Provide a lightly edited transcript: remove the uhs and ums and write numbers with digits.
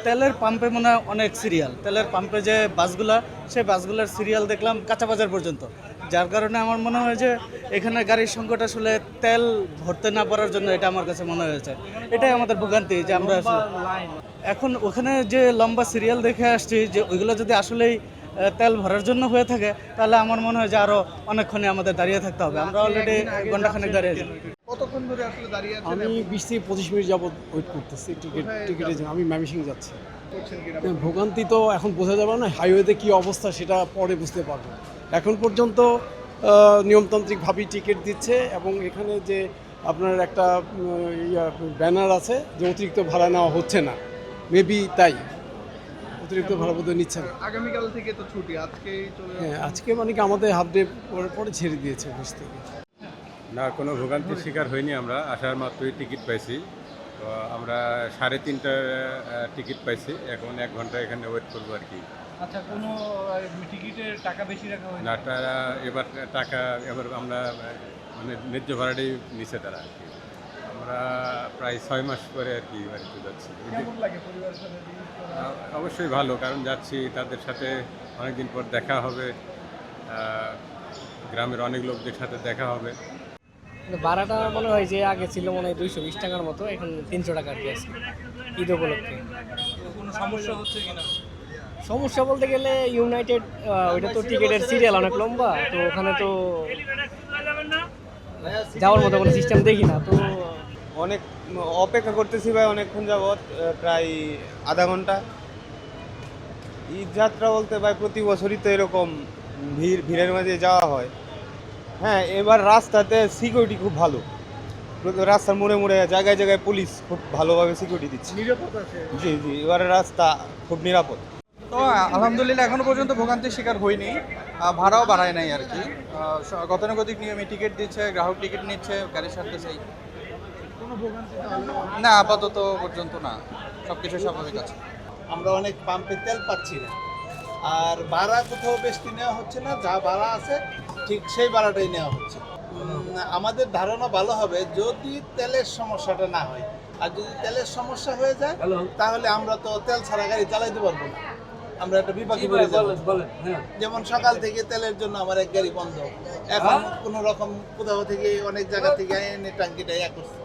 তেলের পাম্পে মনে হয় অনেক সিরিয়াল, তেলের পাম্পে যে বাসগুলা, সেই বাসগুলোর সিরিয়াল দেখলাম কাঁচা বাজার পর্যন্ত। যার কারণে আমার মনে হয় যে এখানে গাড়ির সংকট আসলে তেল ভরতে না পারার জন্য, এটা আমার কাছে মনে হয়েছে। এটাই আমাদের ভোগান্তি যে আমরা আসলে এখন ওখানে যে লম্বা সিরিয়াল দেখে আসছি, যে ওইগুলো যদি আসলেই তেল ভরার জন্য হয়ে থাকে, তাহলে আমার মনে হয় যে আরও অনেকক্ষণে আমাদের দাঁড়িয়ে থাকতে হবে। আমরা অলরেডি ঘন্টাখানেক দাঁড়িয়ে আছি। কতক্ষণ ধরে আসলে দাঁড়িয়ে আছেন? আমি 20 থেকে 25 মিনিট যাবত ওয়েট করতেছি টিকিটের জন্য। আমি ময়মনসিংহ যাচ্ছি। করছেন কিনা? ভোগান্তি তো এখন বোঝা যাবে না, হাইওয়েতে কী অবস্থা সেটা পরে বুঝতে পারবো। এখন পর্যন্ত নিয়মতান্ত্রিকভাবেই টিকিট দিচ্ছে, এবং এখানে যে আপনার একটা ব্যানার আছে যে অতিরিক্ত ভাড়া নেওয়া হচ্ছে না, মেবি তাই অতিরিক্ত ভাড়া বোধহয় নিচ্ছে না। আগামীকাল থেকে তো ছুটি, আজকেই চলে হ্যাঁ, আজকে মানে কি আমাদের হাফ ডে পরে ছেড়ে দিয়েছে অফিস থেকে। না, কোনো ভোগান্তির শিকার হয়নি। আমরা আসার মাত্রই টিকিট পাইছি। তো আমরা 3:30টার টিকিট পাইছি। এখন 1 ঘন্টা এখানে ওয়েট করবো আর কি। আচ্ছা, কোনো টিকিটের টাকা বেশি রাখা হয়েছে? না, এবার টাকা এবার আমরা মানে ন্যায্য ভাড়াটাই নিচ্ছে তারা আর কি। আমরা প্রায় 6 মাস পরে আর কি বাড়িতে যাচ্ছি। কেমন লাগে পরিবারের সাথে visit করা? অবশ্যই ভালো, কারণ যাচ্ছি তাদের সাথে অনেকদিন পর দেখা হবে, গ্রামের অনেক লোকদের সাথে দেখা হবে। ভাড়াটা মনে হয় যে আগে ছিল মনে হয় 220 টাকার মতো, এখন 300 টাকা আর কি আছে ঈদ উপলক্ষে। কোনো সমস্যা হচ্ছে কিনা? সমস্যা বলতে গেলে ইউনাইটেড ওইটা তো টিকিটের সিরিয়াল অনেক লম্বা, তো ওখানে তো যাওয়ার মতো কোনো সিস্টেম দেখি না। তো অনেক অপেক্ষা করতেছি ভাই, অনেকক্ষণ যাবৎ, প্রায় আধা ঘন্টা। ঈদ যাত্রা বলতে ভাই প্রতি বছরই তো এরকম ভিড়ের মাঝে যাওয়া হয়। হ্যাঁ, এবার রাস্তাতে সিকিউরিটি খুব ভালো, রাস্তার মোড়ে মোড়ে জায়গায় জায়গায় পুলিশ খুব ভালোভাবে সিকিউরিটি দিচ্ছে। নিরাপদ আছে? জি জি, এবারের রাস্তা খুব নিরাপদ। তো আলহামদুলিল্লাহ এখনো পর্যন্ত ভোগান্তির শিকার হইনি। ভাড়াও বাড়ায় নাই আর কি। গতানুগতিক নিয়মে টিকিট দিচ্ছে, গ্রাহক টিকিট নিচ্ছে, গাড়ি ছাড়তেছে। কোনো ভোগান্তি না, আপাতত পর্যন্ত না, সব কিছু স্বাভাবিক আছে। আমরা অনেক পাম্পে তেল পাচ্ছি না, আর ভাড়া কোথাও বেশি নেওয়া হচ্ছে না, যা ভাড়া আছে ঠিক সেই ভাড়াটাই নেওয়া হচ্ছে। আমাদের ধারণা ভালো হবে যদি তেলের সমস্যাটা না হয়, আর যদি তেলের সমস্যা হয়ে যায় তাহলে আমরা তো তেল ছাড়া গাড়ি চালাইতে পারবো না, আমরা একটা বিপাকে পড়ে যাবো। যেমন সকাল থেকে তেলের জন্য আমার এক গাড়ি বন্ধ, এখন কোনো রকম কোথাও থেকে অনেক জায়গা থেকে এনে টাঙ্কিটা করছে।